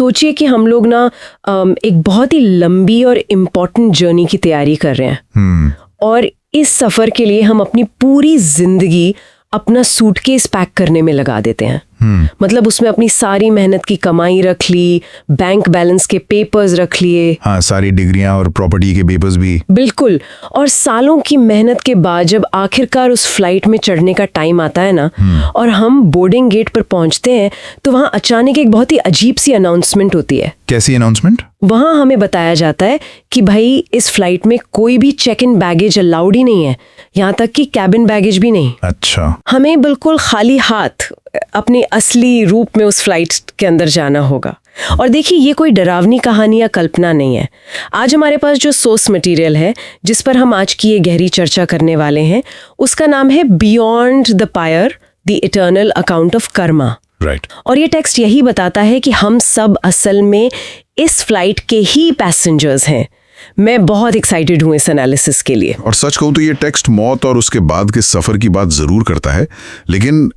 सोचिए कि हम लोग ना एक बहुत ही लंबी और इम्पोर्टेंट जर्नी की तैयारी कर रहे हैं और इस सफ़र के लिए हम अपनी पूरी जिंदगी अपना सूटकेस पैक करने में लगा देते हैं। मतलब उसमें अपनी सारी मेहनत की कमाई रख ली, बैंक बैलेंस के पेपर्स रख लिए, हाँ, सारी डिग्रियां और प्रॉपर्टी के पेपर्स भी। बिल्कुल। और सालों की मेहनत के बाद जब आखिरकार उस फ्लाइट में चढ़ने का टाइम आता है ना और हम बोर्डिंग गेट पर पहुंचते हैं तो वहां अचानक एक बहुत ही अजीब सी अनाउंसमेंट होती है। कैसी अनाउंसमेंट? वहां हमें बताया जाता है कि भाई इस फ्लाइट में कोई भी चेक इन बैगेज अलाउड ही नहीं है, यहाँ तक कि कैबिन बैगेज भी नहीं। अच्छा। हमें बिल्कुल खाली हाथ अपने असली रूप में उस फ्लाइट के अंदर जाना होगा। और देखिए, ये कोई डरावनी कहानी या कल्पना नहीं है। आज हमारे पास जो सोर्स मटेरियल है जिस पर हम आज की ये गहरी चर्चा करने वाले हैं, उसका नाम है beyond the pyre, the eternal account of karma. Right. और ये टेक्स्ट यही बताता है कि हम सब असल में इस फ्लाइट के ही पैसेंजर्स हैं। मैं बहुत एक्साइटेड हूँ इस एनालिसिस के लिए। और सच कहूँ तो ये टेक्स्ट मौत और उसके बाद के सफर की बात जरूर करता है, लेकिन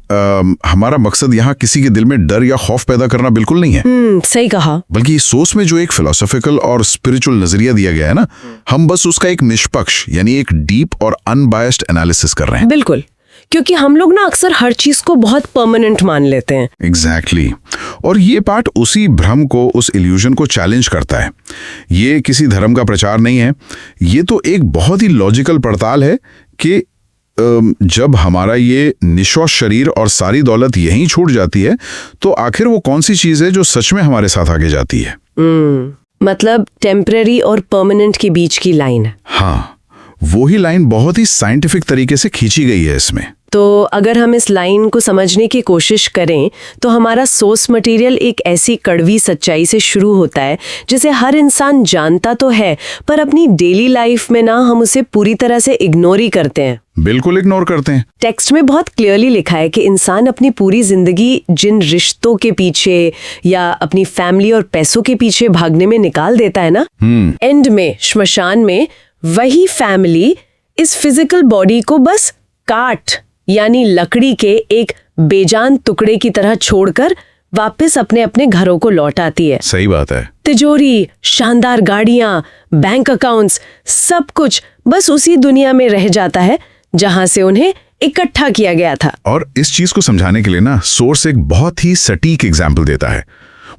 हमारा मकसद यहाँ किसी के दिल में डर या खौफ पैदा करना बिल्कुल नहीं है। सही कहा। बल्कि इस सोच में जो एक फिलोसॉफिकल और स्पिरिचुअल नजरिया दिया गया है ना, हम बस उसका एक निष्पक्ष यानी एक डीप और अनबायस्ड एनालिसिस कर रहे हैं। बिल्कुल, क्योंकि हम लोग ना अक्सर हर चीज को बहुत परमानेंट मान लेते हैं। एग्जैक्टली। और ये पार्ट उसी भ्रम को, उस इल्यूजन को चैलेंज करता है। ये किसी धर्म का प्रचार नहीं है, ये तो एक बहुत ही लॉजिकल पड़ताल है कि जब हमारा ये निश्चय शरीर और सारी दौलत यहीं छूट जाती है तो आखिर वो कौन सी चीज है जो सच में हमारे साथ आगे जाती है। मतलब टेम्परेरी और परमानेंट के बीच की लाइन। हाँ, वो ही लाइन बहुत ही साइंटिफिक तरीके से खींची गई है इसमें। तो अगर हम इस लाइन को समझने की कोशिश करें तो हमारा सोर्स मटेरियल एक ऐसी कड़वी सच्चाई से शुरू होता है जिसे हर इंसान जानता तो है, पर अपनी डेली लाइफ में ना हम उसे पूरी तरह से इग्नोर ही करते हैं। बिल्कुल इग्नोर करते हैं। टेक्स्ट में बहुत क्लियरली लिखा है कि इंसान अपनी पूरी जिंदगी जिन रिश्तों के पीछे या अपनी फैमिली और पैसों के पीछे भागने में निकाल देता है ना, एंड में श्मशान में वही फैमिली इस फिजिकल बॉडी को बस काट यानी लकड़ी के एक बेजान टुकड़े की तरह छोड़कर वापस अपने अपने घरों को लौट आती है। सही बात है। तिजोरी, शानदार गाड़ियां, बैंक अकाउंट्स, सब कुछ बस उसी दुनिया में रह जाता है जहां से उन्हें इकट्ठा किया गया था। और इस चीज को समझाने के लिए ना सोर्स एक बहुत ही सटीक एग्जाम्पल देता है।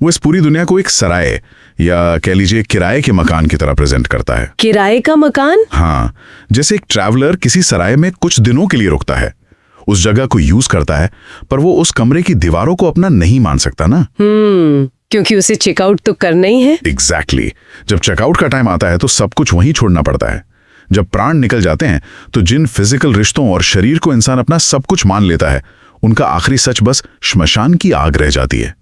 वो इस पूरी दुनिया को एक सराय या कह लीजिए किराए के मकान की तरह प्रेजेंट करता है। किराए का मकान? हाँ, जैसे एक ट्रैवलर किसी सराय में कुछ दिनों के लिए रुकता है, उस जगह को यूज करता है, पर वो उस कमरे की दीवारों को अपना नहीं मान सकता ना। क्योंकि उसे चेकआउट तो करना ही है। एग्जैक्टली। जब चेकआउट का टाइम आता है तो सब कुछ वहीं छोड़ना पड़ता है। जब प्राण निकल जाते हैं तो जिन फिजिकल रिश्तों और शरीर को इंसान अपना सब कुछ मान लेता है, उनका आखिरी सच बस श्मशान की आग रह जाती है।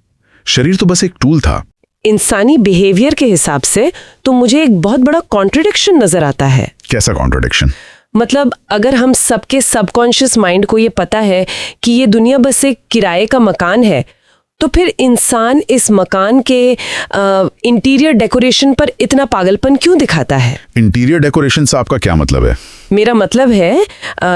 शरीर तो बस एक टूल था। इंसानी बिहेवियर के हिसाब से तो मुझे एक बहुत बड़ा कॉन्ट्रडिक्शन नजर आता है। कैसा कॉन्ट्रडिक्शन? मतलब अगर हम सबके सबकॉन्शियस माइंड को ये पता है कि ये दुनिया बस एक किराए का मकान है, तो फिर इंसान इस मकान के इंटीरियर डेकोरेशन पर इतना पागलपन क्यों दिखाता है? इंटीरियर डेकोरेशन से आपका क्या मतलब है? मेरा मतलब है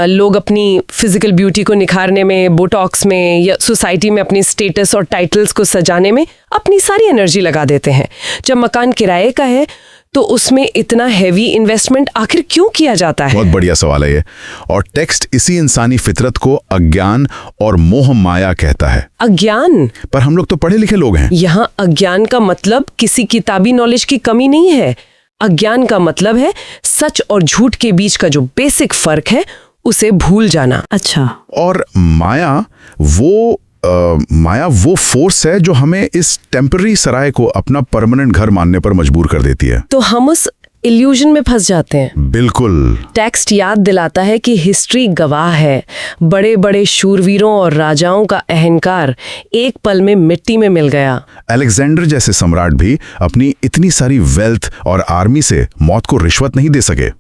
लोग अपनी फिजिकल ब्यूटी को निखारने में, बोटॉक्स में या सोसाइटी में अपनी स्टेटस और टाइटल्स को सजाने में अपनी सारी एनर्जी लगा देते हैं। जब मकान किराए का है तो उसमें इतना हैवी इन्वेस्टमेंट आखिर क्यों किया जाता है? बहुत बढ़िया सवाल है ये। और टेक्स्ट इसी इंसानी फितरत को अज्ञान और मोह माया कहता है। अज्ञान? पर हम लोग तो पढ़े लिखे लोग हैं। यहाँ अज्ञान का मतलब किसी किताबी नॉलेज की कमी नहीं है। अज्ञान का मतलब है सच और झूठ के बीच का जो बेसिक फर्क है उसे भूल जाना। अच्छा। और माया वो फोर्स है जो हमें इस टेम्पररी सराय को अपना परमानेंट घर मानने पर मजबूर कर देती है। तो हम उस इल्यूजन में फंस जाते हैं। बिल्कुल। टेक्स्ट याद दिलाता है कि हिस्ट्री गवाह है, बड़े बड़े शूरवीरों और राजाओं का अहंकार एक पल में मिट्टी में मिल गया। अलेक्जेंडर जैसे सम्राट भी अपनी इतनी सारी वेल्थ और आर्मी से मौत को रिश्वत नहीं दे सके।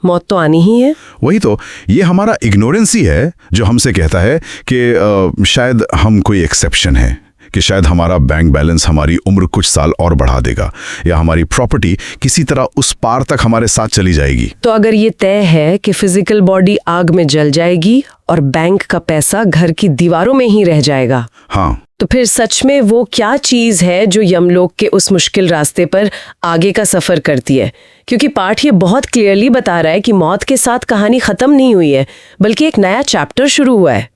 मौत तो आनी ही है। वही तो, ये हमारा इग्नोरेंस ही है जो हमसे कहता है कि शायद हम कोई एक्सेप्शन है, कि शायद हमारा बैंक बैलेंस हमारी उम्र कुछ साल और बढ़ा देगा, या हमारी प्रॉपर्टी किसी तरह उस पार तक हमारे साथ चली जाएगी। तो अगर ये तय है कि फिजिकल बॉडी आग में जल जाएगी और बैंक का पैसा घर की दीवारों में ही रह जाएगा, हाँ, तो फिर सच में वो क्या चीज है जो यमलोक के उस मुश्किल रास्ते पर आगे का सफर करती है? क्योंकि पाठ ये बहुत क्लियरली बता रहा है कि मौत के साथ कहानी खत्म नहीं हुई है, बल्कि एक नया चैप्टर शुरू हुआ है।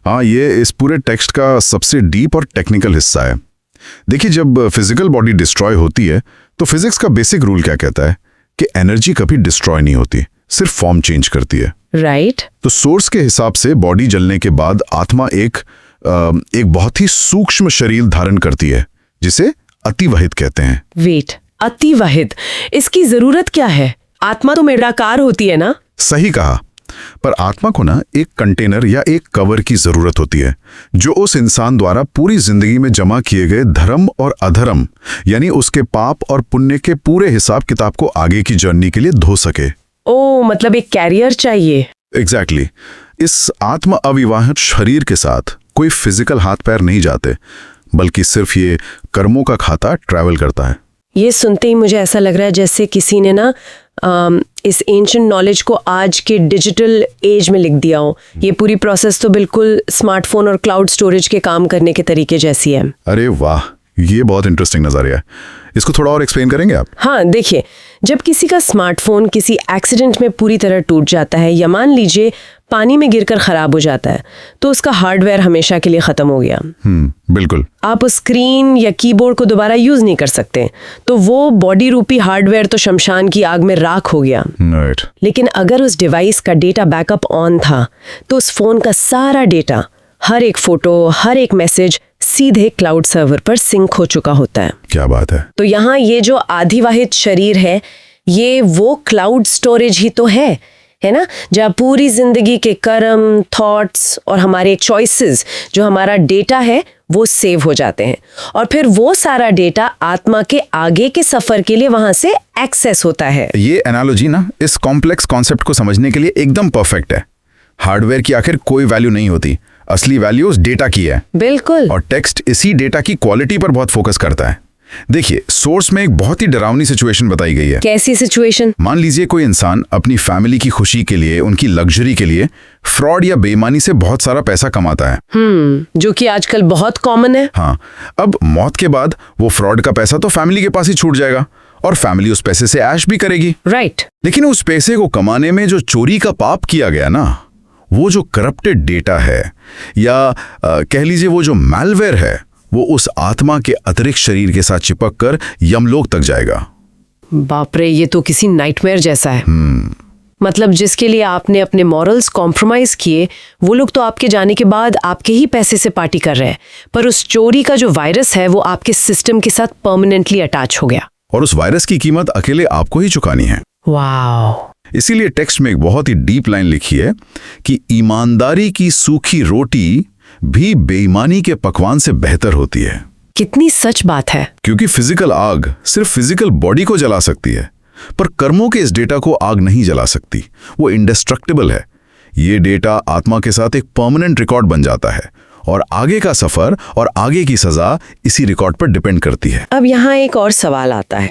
हाँ, ये इस पूरे टेक्स्ट का सबसे डीप और टेक्निकल हिस्सा है। देखिए, जब फिजिकल बॉडी डिस्ट्रॉय होती है तो फिजिक्स का बेसिक रूल क्या कहता है कि एनर्जी कभी डिस्ट्रॉय नहीं होती, सिर्फ फॉर्म चेंज करती है। राइट। तो सोर्स के हिसाब से बॉडी जलने के बाद आत्मा एक बहुत ही सूक्ष्म शरीर धारण करती है, जिसे अतिवहित कहते हैं। वेट, अतिवहित, इसकी जरूरत क्या है? आत्मा तो मेराकार होती है ना? सही कहा, पर आत्मा को ना एक कंटेनर या एक कवर की जरूरत होती है जो उस इंसान द्वारा पूरी जिंदगी में जमा किए गए धर्म और अधर्म, यानी उसके पाप और पुण्य के पूरे हिसाब किताब को आगे की जर्नी के लिए धो सके। ओ, मतलब एक कैरियर चाहिए। एग्जैक्टली। इस आत्म अविवाहित शरीर के साथ कोई फिजिकल हाथ पैर नहीं जाते, बल्कि सिर्फ ये कर्मों का खाता ट्रैवल करता है। ये सुनते ही मुझे ऐसा लग रहा है जैसे किसी ने ना इस एंशिएंट नॉलेज को आज के डिजिटल एज में लिख दिया हो। ये पूरी प्रोसेस तो बिल्कुल स्मार्टफोन और क्लाउड स्टोरेज के काम करने के तरीके जैसी है। अरे वाह, ये बहुत इंटरेस्टिंग नजरिया है। इसको थोड़ा और एक्सप्लेन करेंगे आप? हाँ, देखिए, जब किसी का स्मार्टफोन किसी एक्सीडेंट में पूरी तरह टूट जाता है या मान लीजिए पानी में गिरकर खराब हो जाता है, तो उसका हार्डवेयर हमेशा के लिए खत्म हो गया। बिल्कुल। आप उस स्क्रीन या कीबोर्ड को दोबारा यूज नहीं कर सकते, तो वो बॉडी रूपी हार्डवेयर तो शमशान की आग में राख हो गया। राइट। लेकिन अगर उस डिवाइस का डेटा बैकअप ऑन था, तो उस फोन का सारा डेटा, हर एक फोटो, हर एक मैसेज सीधे क्लाउड सर्वर पर सिंक हो चुका होता है। क्या बात है। तो यहाँ ये जो आधिवाहित शरीर है, ये वो क्लाउड स्टोरेज ही तो है ना, जहाँ पूरी जिंदगी के कर्म, थॉट्स और हमारे चॉइसेस, जो हमारा डेटा है, वो सेव हो जाते हैं। और फिर वो सारा डेटा आत्मा के आगे के सफर के लिए वहां से एक्सेस होता है। ये एनालॉजी ना इस कॉम्प्लेक्स कॉन्सेप्ट को समझने के लिए एकदम परफेक्ट है। हार्डवेयर की आखिर कोई वैल्यू नहीं होती, असली वैल्यू उस डेटा की है। बिल्कुल। और टेक्स्ट इसी डेटा की क्वालिटी पर बहुत फोकस करता है। देखिए, सोर्स में एक बहुत ही डरावनी सिचुएशन बताई गई है। कैसी सिचुएशन? मान लीजिए कोई इंसान अपनी फैमिली की खुशी के लिए, उनकी लग्जरी के लिए फ्रॉड या बेईमानी से बहुत सारा पैसा कमाता है। जो कि आजकल बहुत कॉमन है। हाँ, अब मौत के बाद वो फ्रॉड का पैसा तो फैमिली के पास ही छूट जाएगा और फैमिली उस पैसे से ऐश भी करेगी। राइट। लेकिन उस पैसे को कमाने में जो चोरी का पाप किया गया ना, वो जो करप्टेड डेटा है या कह लीजिए वो जो मैलवेयर है, वो उस आत्मा के अतिरिक्त शरीर के साथ चिपक कर यमलोक तक जाएगा। बाप रे, ये तो किसी नाइटमेयर जैसा है। मतलब जिसके लिए आपने अपने मॉरल्स कॉम्प्रोमाइज किए, वो लोग तो आपके जाने के बाद आपके ही पैसे से पार्टी कर रहे हैं, पर उस चोरी का जो वायरस है वो आपके सिस्टम के साथ परमानेंटली अटैच हो गया। और उस वायरस की कीमत अकेले आपको ही चुकानी है। वाह। इसीलिए टेक्स्ट में एक बहुत ही डीप लाइन लिखी है कि ईमानदारी की सूखी रोटी भी बेईमानी के पकवान से बेहतर होती है। कितनी सच बात है। क्योंकि फिजिकल आग सिर्फ फिजिकल बॉडी को जला सकती है, पर कर्मों के इस डेटा को आग नहीं जला सकती। वो इंडेस्ट्रक्टिबल है। ये डेटा आत्मा के साथ एक परमानेंट रिकॉर्ड बन जाता है और आगे का सफर और आगे की सजा इसी रिकॉर्ड पर डिपेंड करती है। अब यहाँ एक और सवाल आता है।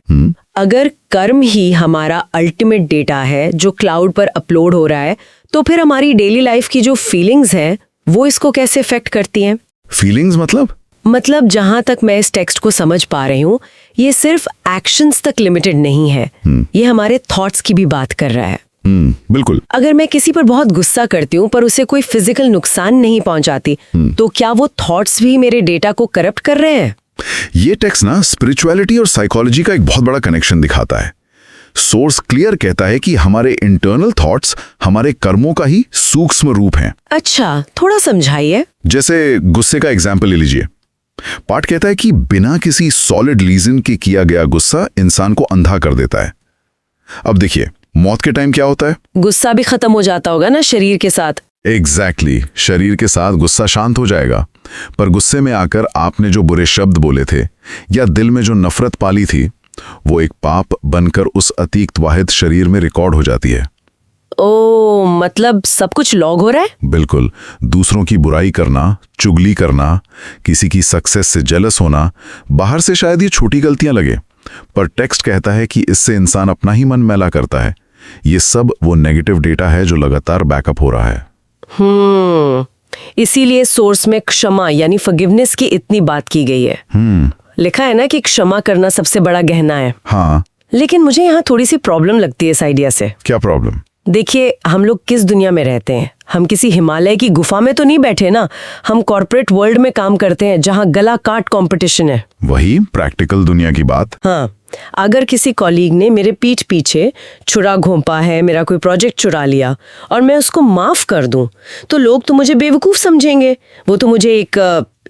अगर कर्म ही हमारा अल्टीमेट डेटा है जो क्लाउड पर अपलोड हो रहा है, तो फिर हमारी डेली लाइफ की जो फीलिंग्स हैं वो इसको कैसे इफेक्ट करती हैं? फीलिंग्स मतलब जहां तक मैं इस टेक्स्ट को समझ पा रही हूँ, ये सिर्फ एक्शंस तक लिमिटेड नहीं है। ये हमारे थॉट्स की भी बात कर रहा है। बिल्कुल। अगर मैं किसी पर बहुत गुस्सा करती हूँ पर उसे कोई फिजिकल नुकसान नहीं पहुंचाती, तो क्या वो थॉट्स भी मेरे डेटा को करप्ट कर रहे हैं? ये टेक्स्ट ना स्पिरिचुअलिटी और साइकोलॉजी का एक बहुत बड़ा कनेक्शन दिखाता है। सोर्स क्लियर कहता है कि हमारे इंटरनल थॉट्स हमारे कर्मों का ही सूक्ष्म रूप हैं। अच्छा, थोड़ा समझाइए। जैसे गुस्से का एग्जाम्पल ले लीजिए। पाठ कहता है कि बिना किसी सॉलिड रीजन के किया गया गुस्सा इंसान को अंधा कर देता है। अब देखिए, मौत के टाइम क्या होता है? गुस्सा भी खत्म हो जाता होगा ना शरीर के साथ। एग्जैक्टली। शरीर के साथ गुस्सा शांत हो जाएगा, पर गुस्से में आकर आपने जो बुरे शब्द बोले थे या दिल में जो नफरत पाली थी, वो एक पाप बनकर उस अतीतवाहित शरीर में रिकॉर्ड हो जाती है। ओ, मतलब सब कुछ लॉग हो रहा है? बिल्कुल। दूसरों की बुराई करना, चुगली करना, किसी की सक्सेस से जेलस होना, बाहर से शायद ये छोटी गलतियां लगे, पर टेक्स्ट कहता है कि इससे इंसान अपना ही मन मैला करता है। ये सब वो नेगेटिव डेटा है जो लगातार बैकअप हो रहा है। इसीलिए सोर्स में क्षमा यानी फॉरगिवनेस की इतनी बात की गई है। लिखा है ना कि क्षमा करना सबसे बड़ा गहना है। हाँ। लेकिन मुझे यहाँ थोड़ी सी प्रॉब्लम लगती है इस आइडिया से। क्या प्रॉब्लम? देखिए, हम लोग किस दुनिया में रहते हैं? हम किसी हिमालय की गुफा में तो नहीं बैठे ना। हम कॉर्पोरेट वर्ल्ड में काम करते हैं जहाँ गला काट कंपटीशन है। वही प्रैक्टिकल दुनिया की बात। हाँ, अगर किसी कॉलीग ने मेरे पीठ पीछे छुरा घोंपा है, मेरा कोई प्रोजेक्ट चुरा लिया और मैं उसको माफ कर दूं, तो लोग तो मुझे बेवकूफ समझेंगे। वो तो मुझे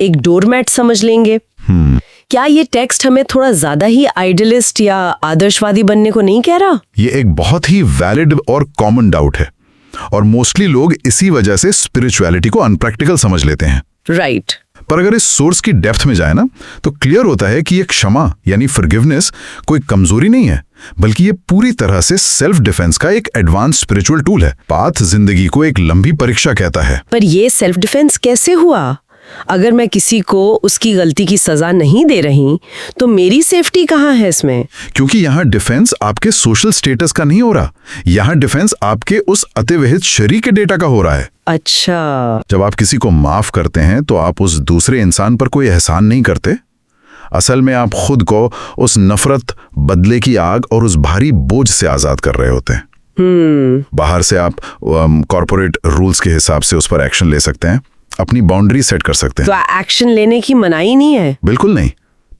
एक डोरमैट समझ लेंगे। क्या ये टेक्स्ट हमें थोड़ा ज्यादा ही आइडियलिस्ट या आदर्शवादी बनने को नहीं कह रहा? ये एक बहुत ही वैलिड और कॉमन डाउट है, और मोस्टली लोग इसी वजह से स्पिरिचुअलिटी को अनप्रैक्टिकल समझ लेते हैं। राइट। पर अगर इस सोर्स की डेप्थ में जाए ना, तो क्लियर होता है कि ये क्षमा यानी फॉरगिवनेस कोई कमजोरी नहीं है, बल्कि ये पूरी तरह से सेल्फ डिफेंस का एक एडवांस स्पिरिचुअल टूल है। पाथ जिंदगी को एक लंबी परीक्षा कहता है। पर ये सेल्फ डिफेंस कैसे हुआ? अगर मैं किसी को उसकी गलती की सजा नहीं दे रही, तो मेरी सेफ्टी कहाँ है इसमें? क्योंकि यहाँ डिफेंस आपके सोशल स्टेटस का नहीं हो रहा, यहाँ डिफेंस आपके उस अतिविहित शरीर के डेटा का हो रहा है। अच्छा। जब आप किसी को माफ करते हैं तो आप उस दूसरे इंसान पर कोई एहसान नहीं करते। असल में आप खुद को उस नफरत, बदले की आग और उस भारी बोझ से आजाद कर रहे होते हैं। बाहर से आप कॉर्पोरेट रूल्स के हिसाब से उस पर एक्शन ले सकते हैं, अपनी बाउंड्री सेट कर सकते हैं। तो एक्शन लेने की मनाही नहीं है? बिल्कुल नहीं,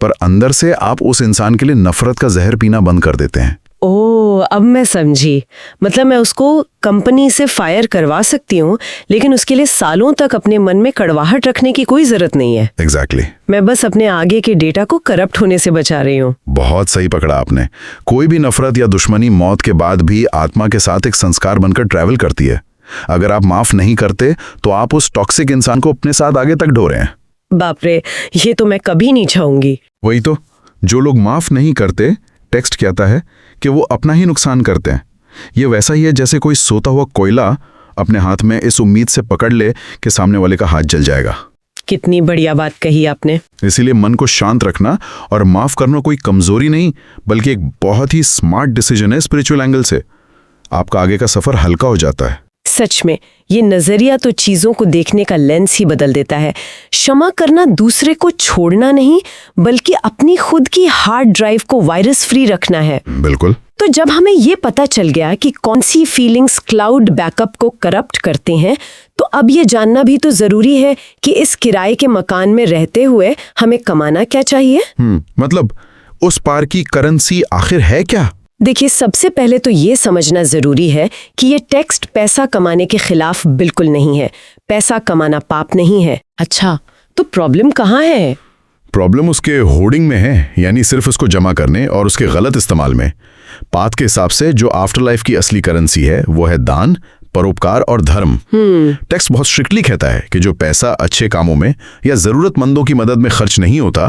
पर अंदर से आप उस इंसान के लिए नफरत का जहर पीना बंद कर देते हैं। ओह, अब मैं समझी। मतलब मैं उसको कंपनी से फायर करवा सकती हूँ, लेकिन उसके लिए सालों तक अपने मन में कड़वाहट रखने की कोई जरूरत नहीं है। एग्जैक्टली। मैं बस अपने आगे के डेटा को करप्ट होने से बचा रही हूँ। बहुत सही पकड़ा आपने। कोई भी नफरत या दुश्मनी मौत के बाद भी आत्मा के साथ एक संस्कार बनकर ट्रैवल करती है। अगर आप माफ नहीं करते तो आप उस टॉक्सिक इंसान को अपने साथ आगे तक ढो रहे हैं। बाप रे, ये तो मैं कभी नहीं चाहूंगी। वही तो, जो लोग माफ नहीं करते, टेक्स्ट कहता है कि वो अपना ही नुकसान करते हैं। ये वैसा ही है जैसे कोई सोता हुआ कोयला अपने हाथ में इस उम्मीद से पकड़ ले कि सामने वाले का हाथ जल जाएगा। कितनी बढ़िया बात कही आपने। इसीलिए मन को शांत रखना और माफ करना कोई कमजोरी नहीं, बल्कि एक बहुत ही स्मार्ट डिसीजन है। स्पिरिचुअल एंगल से आपका आगे का सफर हल्का हो जाता है। सच में, ये नजरिया तो चीजों को देखने का लेंस ही बदल देता है। क्षमा करना दूसरे को छोड़ना नहीं, बल्कि अपनी खुद की हार्ड ड्राइव को वायरस फ्री रखना है। बिल्कुल। तो जब हमें ये पता चल गया कि कौन सी फीलिंग्स क्लाउड बैकअप को करप्ट करते हैं, तो अब ये जानना भी तो जरूरी है कि इस किराए के मकान में रहते हुए हमें कमाना क्या चाहिए। मतलब उस पार की करेंसी आखिर है क्या? देखिए, सबसे पहले तो ये समझना जरूरी है कि ये टेक्स्ट पैसा कमाने के खिलाफ बिल्कुल नहीं है। पैसा कमाना पाप नहीं है। अच्छा, तो प्रॉब्लम कहाँ है? प्रॉब्लम उसके होर्डिंग में है, यानी सिर्फ उसको जमा करने और उसके गलत इस्तेमाल में। पाथ के हिसाब से जो आफ्टर लाइफ की असली करेंसी है वो है दान, परोपकार और धर्म। टेक्स्ट बहुत स्ट्रिक्टली कहता है कि जो पैसा अच्छे कामों में या जरूरतमंदों की मदद में खर्च नहीं होता,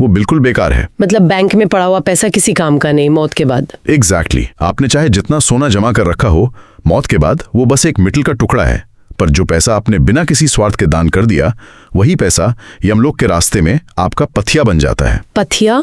वो बिल्कुल बेकार है। मतलब बैंक में पड़ा हुआ पैसा किसी काम का नहीं मौत के बाद। एग्जैक्टली। आपने चाहे जितना सोना जमा कर रखा हो, मौत के बाद वो बस एक मिटल का टुकड़ा है। पर जो पैसा आपने बिना किसी स्वार्थ के दान कर दिया, वही पैसा यमलोक के रास्ते में आपका पथिया बन जाता है। पथिया?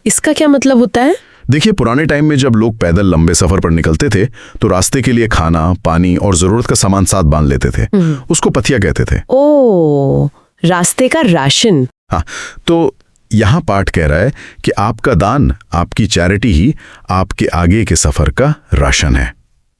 इसका क्या मतलब होता है? देखिए, पुराने टाइम में जब लोग पैदल लंबे सफर पर निकलते थे तो रास्ते के लिए खाना, पानी और जरूरत का सामान साथ बांध लेते थे। उसको पथिया कहते थे। ओह, रास्ते का राशन। हाँ, तो यहाँ पाठ कह रहा है कि आपका दान, आपकी चैरिटी ही आपके आगे के सफर का राशन है।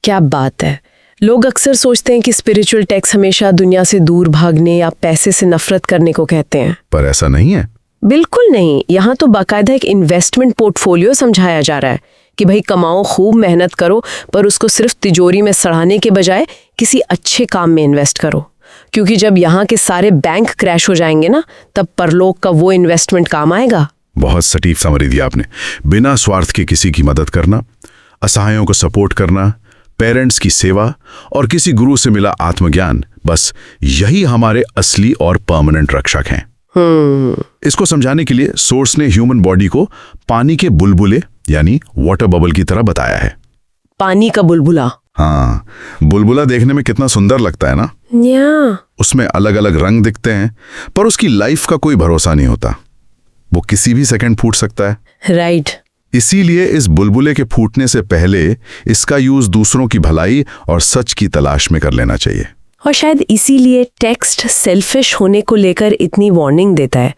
क्या बात है। लोग अक्सर सोचते हैं कि स्पिरिचुअल टेक्स्ट हमेशा दुनिया से दूर भागने या पैसे से नफरत करने को कहते हैं, पर ऐसा नहीं है। बिल्कुल नहीं। यहाँ तो बाकायदा एक इन्वेस्टमेंट पोर्टफोलियो समझाया जा रहा है कि भाई कमाओ, खूब मेहनत करो, पर उसको सिर्फ तिजोरी में सड़ाने के बजाय किसी अच्छे काम में इन्वेस्ट करो। क्योंकि जब यहाँ के सारे बैंक क्रैश हो जाएंगे ना, तब परलोक का वो इन्वेस्टमेंट काम आएगा। बहुत सटीक समरी दिया आपने। बिना स्वार्थ के किसी की मदद करना, असहायों को सपोर्ट करना, पेरेंट्स की सेवा और किसी गुरु से मिला आत्मज्ञान, बस यही हमारे असली और परमानेंट रक्षक हैं। इसको समझाने के लिए सोर्स ने ह्यूमन बॉडी को पानी के बुलबुले यानी वाटर बबल की तरह बताया है। पानी का बुलबुला? हाँ, बुलबुला देखने में कितना सुंदर लगता है ना। उसमें अलग अलग रंग दिखते हैं, पर उसकी लाइफ का कोई भरोसा नहीं होता। वो किसी भी सेकंड फूट सकता है। राइट। इसीलिए इस बुलबुले के फूटने से पहले इसका यूज दूसरों की भलाई और सच की तलाश में कर लेना चाहिए। और शायद इसीलिए टेक्स्ट सेल्फिश होने को लेकर इतनी वार्निंग देता है।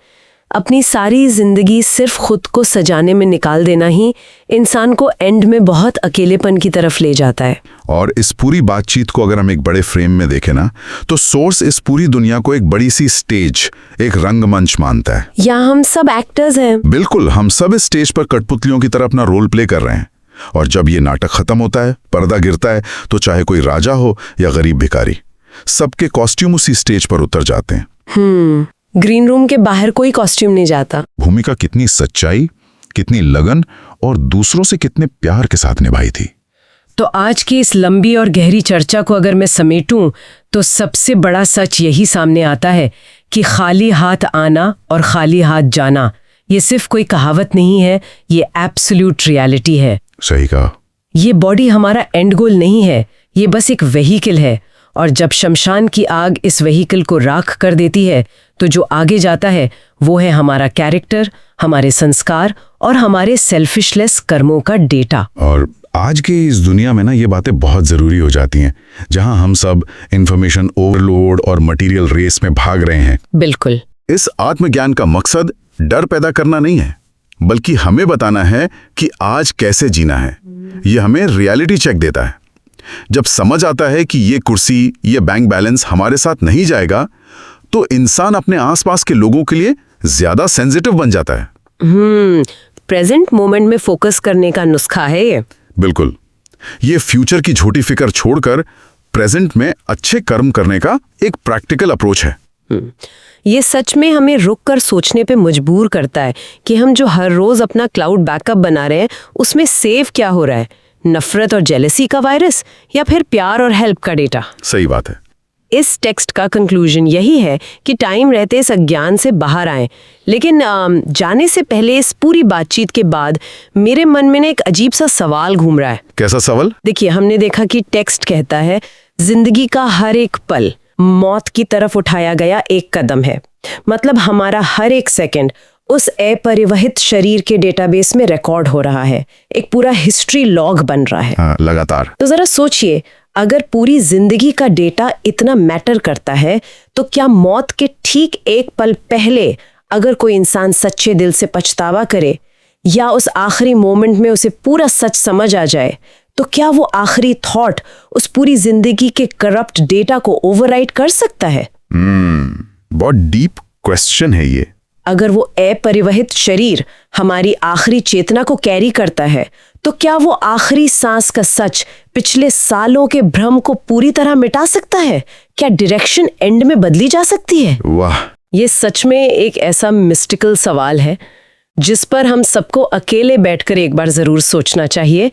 अपनी सारी जिंदगी सिर्फ खुद को सजाने में निकाल देना ही इंसान को एंड में बहुत अकेलेपन की तरफ ले जाता है। और इस पूरी बातचीत को अगर हम एक बड़े फ्रेम में देखें ना, तो सोर्स इस पूरी दुनिया को एक बड़ी सी स्टेज, एक रंगमंच मानता है। या हम सब एक्टर्स हैं। बिल्कुल, हम सब इस स्टेज पर कठपुतलियों की तरह अपना रोल प्ले कर रहे हैं। और जब ये नाटक खत्म होता है, पर्दा गिरता है, तो चाहे कोई राजा हो या गरीब भिखारी, सबके कॉस्ट्यूम उसी स्टेज पर उतर जाते हैं। ग्रीन रूम के बाहर कोई कॉस्ट्यूम नहीं जाता। भूमिका कितनी सच्चाई, कितनी लगन और दूसरों से कितने प्यार के साथ निभाई थी। तो आज की इस लंबी और गहरी चर्चा को अगर मैं समेटूं तो सबसे बड़ा सच यही सामने आता है कि खाली हाथ आना और खाली हाथ जाना ये सिर्फ कोई कहावत नहीं है, ये एब्सोल्यूट रियलिटी है। सही कहा। ये बॉडी हमारा एंड गोल नहीं है, ये बस एक व्हीकल है। और जब शमशान की आग इस व्हीकल को राख कर देती है तो जो आगे जाता है वो है हमारा कैरेक्टर, हमारे संस्कार और हमारे सेल्फिशलेस कर्मों का डेटा। और आज के इस दुनिया में ना ये बातें बहुत ज़रूरी हो जाती हैं, जहां हम सब इंफॉर्मेशन ओवरलोड और मटेरियल रेस में भाग रहे हैं। बिल्कुल। इस आत्मज्ञान का मकसद डर पैदा करना नहीं है, बल्कि हमें बताना है कि आज कैसे जीना है। ये हमें रियलिटी चेक देता है। जब समझ आता है कि ये कुर्सी, ये बैंक बैलेंस हमारे साथ नहीं जाएगा, तो इंसान अपने आसपास के लोगों के लिए ज्यादा सेंसिटिव बन जाता है। प्रेजेंट मोमेंट में फोकस करने का नुस्खा है ये। बिल्कुल। ये फ्यूचर की झूठी फिक्र छोड़कर प्रेजेंट में अच्छे कर्म करने का एक प्रैक्टिकल अप्रोच है। ये सच में हमें रुक कर सोचने पे मजबूर करता है कि हम जो हर रोज अपना क्लाउड बैकअप बना रहे हैं उसमें सेव क्या हो रहा है, नफरत और जेलसी का वायरस या फिर प्यार और हेल्प का डेटा। सही बात है। इस टेक्स्ट का कंक्लूजन यही है कि टाइम रहते इस अज्ञान से बाहर आएं। लेकिन जाने से पहले इस पूरी बातचीत के बाद मेरे मन में ना एक अजीब सा सवाल घूम रहा है। कैसा सवाल? देखिए, हमने देखा कि टेक्स्ट कहता है जिंदगी का हर एक पल मौत की तरफ उठाया गया एक कदम है। मतलब हमारा हर एक सेकंड उस अपरिवहित शरीर के डेटाबेस में रिकॉर्ड हो रहा है, एक पूरा हिस्ट्री लॉग बन रहा है। लगातार। तो जरा सोचिए, अगर पूरी जिंदगी का डेटा इतना मैटर करता है तो क्या मौत के ठीक एक पल पहले अगर कोई इंसान सच्चे दिल से पछतावा करे या उस आखिरी मोमेंट में उसे पूरा सच समझ आ जाए, तो क्या वो आखिरी थॉट उस पूरी जिंदगी के करप्ट डेटा को ओवरराइड कर सकता है? बहुत डीप क्वेश्चन है ये। अगर वो अपरिवहित शरीर हमारी आखिरी चेतना को कैरी करता है, तो क्या वो आखिरी सांस का सच पिछले सालों के भ्रम को पूरी तरह मिटा सकता है? क्या डायरेक्शन एंड में बदली जा सकती है? वाह, ये सच में एक ऐसा मिस्टिकल सवाल है जिस पर हम सबको अकेले बैठकर एक बार जरूर सोचना चाहिए।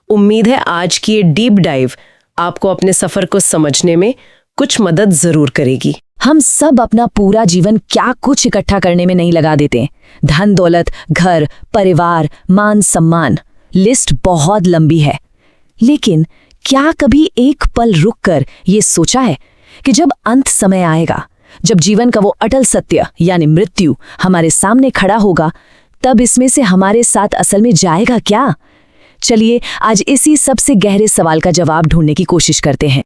उम्मीद है आज की ये डीप डाइव आपको अपने सफर को समझने में कुछ मदद जरूर करेगी। हम सब अपना पूरा जीवन क्या कुछ इकट्ठा करने में नहीं लगा देते। धन दौलत, घर, परिवार, मान सम्मान, लिस्ट बहुत लंबी है। लेकिन क्या कभी एक पल रुककर ये सोचा है कि जब अंत समय आएगा, जब जीवन का वो अटल सत्य यानी मृत्यु हमारे सामने खड़ा होगा, तब इसमें से हमारे साथ असल में जाएगा क्या? चलिए आज इसी सबसे गहरे सवाल का जवाब ढूंढने की कोशिश करते हैं।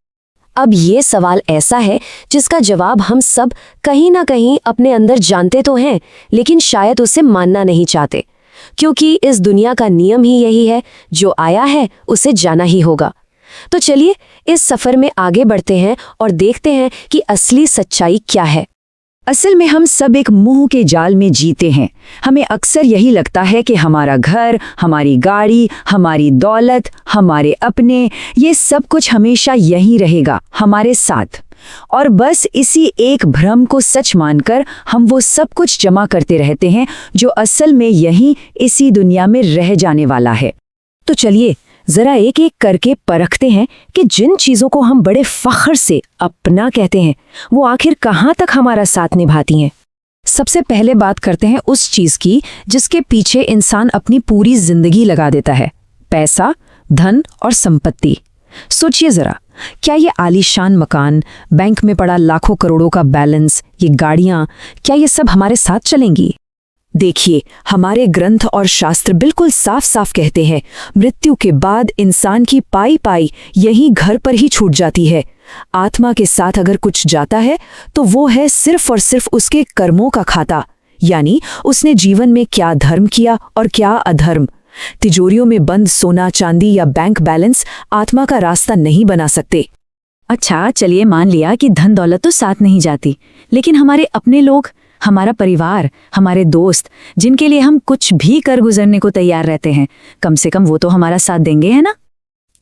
अब ये सवाल ऐसा है जिसका जवाब हम सब कहीं ना कहीं अपने अंदर जानते तो हैं, लेकिन शायद उसे मानना नहीं चाहते, क्योंकि इस दुनिया का नियम ही यही है, जो आया है उसे जाना ही होगा। तो चलिए इस सफर में आगे बढ़ते हैं और देखते हैं कि असली सच्चाई क्या है। असल में हम सब एक मोह के जाल में जीते हैं। हमें अक्सर यही लगता है कि हमारा घर, हमारी गाड़ी, हमारी दौलत, हमारे अपने, ये सब कुछ हमेशा यही रहेगा हमारे साथ। और बस इसी एक भ्रम को सच मानकर हम वो सब कुछ जमा करते रहते हैं जो असल में यही इसी दुनिया में रह जाने वाला है। तो चलिए जरा एक एक करके परखते हैं कि जिन चीज़ों को हम बड़े फख्र से अपना कहते हैं वो आखिर कहाँ तक हमारा साथ निभाती हैं। सबसे पहले बात करते हैं उस चीज़ की जिसके पीछे इंसान अपनी पूरी जिंदगी लगा देता है, पैसा, धन और संपत्ति। सोचिए ज़रा, क्या ये आलीशान मकान, बैंक में पड़ा लाखों करोड़ों का बैलेंस, ये गाड़ियाँ, क्या ये सब हमारे साथ चलेंगी? देखिए, हमारे ग्रंथ और शास्त्र बिल्कुल साफ साफ कहते हैं, मृत्यु के बाद इंसान की पाई पाई यही घर पर ही छूट जाती है। आत्मा के साथ अगर कुछ जाता है तो वो है सिर्फ और सिर्फ उसके कर्मों का खाता, यानी उसने जीवन में क्या धर्म किया और क्या अधर्म। तिजोरियों में बंद सोना चांदी या बैंक बैलेंस आत्मा का रास्ता नहीं बना सकते। अच्छा, चलिए मान लिया कि धन दौलत तो साथ नहीं जाती, लेकिन हमारे अपने लोग, हमारा परिवार, हमारे दोस्त, जिनके लिए हम कुछ भी कर गुजरने को तैयार रहते हैं, कम से कम वो तो हमारा साथ देंगे, है ना?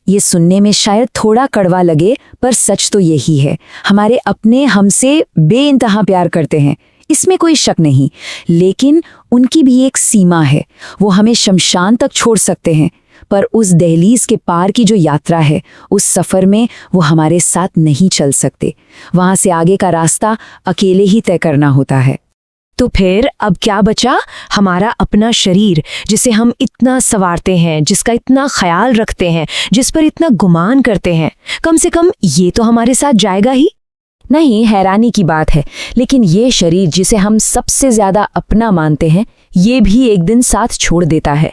ये सुनने में शायद थोड़ा कड़वा लगे, पर सच तो यही है। हमारे अपने हमसे बेइंतहा प्यार करते हैं, इसमें कोई शक नहीं, लेकिन उनकी भी एक सीमा है। वो हमें शमशान तक छोड़ सकते हैं, पर उस दहलीज के पार की जो यात्रा है, उस सफ़र में वो हमारे साथ नहीं चल सकते। वहाँ से आगे का रास्ता अकेले ही तय करना होता है। तो फिर अब क्या बचा? हमारा अपना शरीर, जिसे हम इतना संवारते हैं, जिसका इतना ख्याल रखते हैं, जिस पर इतना गुमान करते हैं, कम से कम ये तो हमारे साथ जाएगा ही नहीं। हैरानी की बात है, लेकिन ये शरीर जिसे हम सबसे ज्यादा अपना मानते हैं, ये भी एक दिन साथ छोड़ देता है।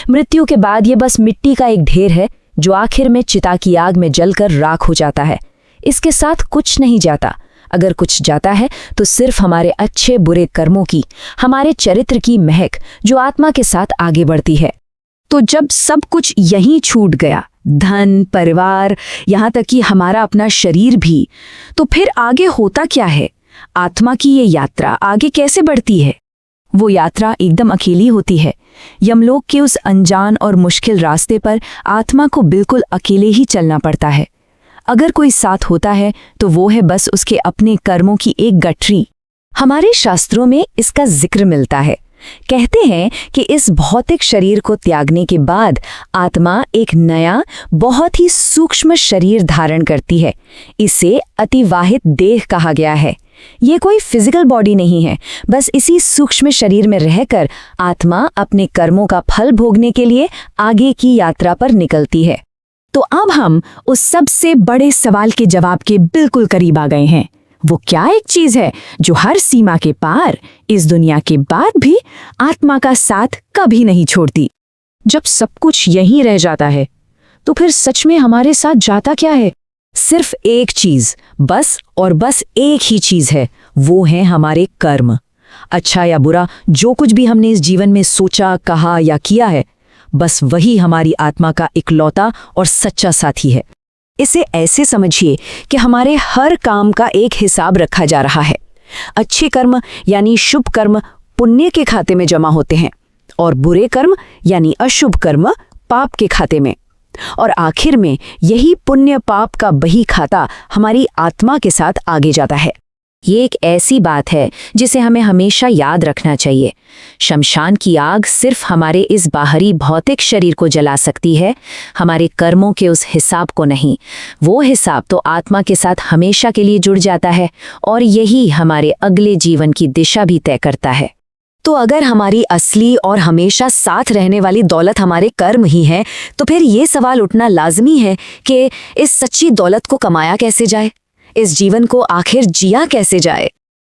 मृत्यु के बाद ये बस मिट्टी का एक ढेर है जो आखिर में चिता की आग में जलकर राख हो जाता है। इसके साथ कुछ नहीं जाता। अगर कुछ जाता है तो सिर्फ हमारे अच्छे बुरे कर्मों की, हमारे चरित्र की महक, जो आत्मा के साथ आगे बढ़ती है। तो जब सब कुछ यहीं छूट गया, धन, परिवार, यहाँ तक कि हमारा अपना शरीर भी, तो फिर आगे होता क्या है? आत्मा की ये यात्रा आगे कैसे बढ़ती है? वो यात्रा एकदम अकेली होती है। यमलोक के उस अनजान और मुश्किल रास्ते पर आत्मा को बिल्कुल अकेले ही चलना पड़ता है। अगर कोई साथ होता है तो वो है बस उसके अपने कर्मों की एक गठरी। हमारे शास्त्रों में इसका जिक्र मिलता है। कहते हैं कि इस भौतिक शरीर को त्यागने के बाद आत्मा एक नया, बहुत ही सूक्ष्म शरीर धारण करती है। इसे अतिवाहित देह कहा गया है। ये कोई फिजिकल बॉडी नहीं है, बस इसी सूक्ष्म शरीर में रहकर आत्मा अपने कर्मों का फल भोगने के लिए आगे की यात्रा पर निकलती है। तो अब हम उस सबसे बड़े सवाल के जवाब के बिल्कुल करीब आ गए हैं। वो क्या एक चीज है जो हर सीमा के पार, इस दुनिया के बाद भी आत्मा का साथ कभी नहीं छोड़ती? जब सब कुछ यहीं रह जाता है, तो फिर सच में हमारे साथ जाता क्या है? सिर्फ एक चीज, बस और बस एक ही चीज है, वो है हमारे कर्म। अच्छा या बुरा, जो कुछ भी हमने इस जीवन में सोचा, कहा या किया है, बस वही हमारी आत्मा का इकलौता और सच्चा साथी है। इसे ऐसे समझिए कि हमारे हर काम का एक हिसाब रखा जा रहा है। अच्छे कर्म यानी शुभ कर्म पुण्य के खाते में जमा होते हैं, और बुरे कर्म यानी अशुभ कर्म पाप के खाते में। और आखिर में यही पुण्य पाप का बही खाता हमारी आत्मा के साथ आगे जाता है। ये एक ऐसी बात है जिसे हमें हमेशा याद रखना चाहिए। शमशान की आग सिर्फ हमारे इस बाहरी भौतिक शरीर को जला सकती है, हमारे कर्मों के उस हिसाब को नहीं। वो हिसाब तो आत्मा के साथ हमेशा के लिए जुड़ जाता है, और यही हमारे अगले जीवन की दिशा भी तय करता है। तो अगर हमारी असली और हमेशा साथ रहने वाली दौलत हमारे कर्म ही है, तो फिर ये सवाल उठना लाजमी है कि इस सच्ची दौलत को कमाया कैसे जाए, इस जीवन को आखिर जिया कैसे जाए।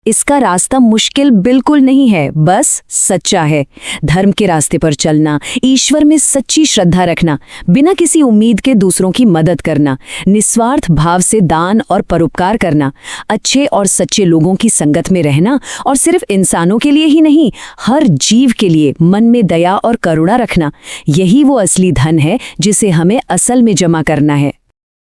इसका रास्ता मुश्किल बिल्कुल नहीं है, बस सच्चा है। धर्म के रास्ते पर चलना, ईश्वर में सच्ची श्रद्धा रखना, बिना किसी उम्मीद के दूसरों की मदद करना, निस्वार्थ भाव से दान और परोपकार करना, अच्छे और सच्चे लोगों की संगत में रहना, और सिर्फ इंसानों के लिए ही नहीं, हर जीव के लिए मन में दया और करुणा रखना, यही वो असली धन है जिसे हमें असल में जमा करना है।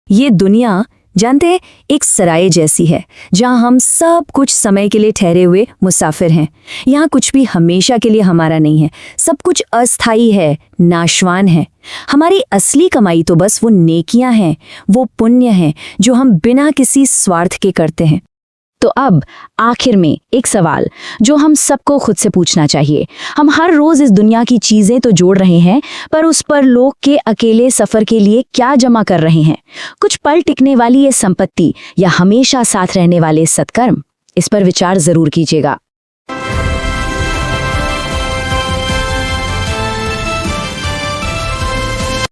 ये दुनिया, जानते हैं, एक सराय जैसी है जहां हम सब कुछ समय के लिए ठहरे हुए मुसाफिर हैं। यहाँ कुछ भी हमेशा के लिए हमारा नहीं है, सब कुछ अस्थायी है, नाशवान है। हमारी असली कमाई तो बस वो नेकियां हैं, वो पुण्य हैं जो हम बिना किसी स्वार्थ के करते हैं। तो अब आखिर में एक सवाल जो हम सबको खुद से पूछना चाहिए। हम हर रोज इस दुनिया की चीजें तो जोड़ रहे हैं, पर उस पर लोग के अकेले सफर के लिए क्या जमा कर रहे हैं? कुछ पल टिकने वाली ये संपत्ति या हमेशा साथ रहने वाले सत्कर्म? इस पर विचार जरूर कीजिएगा।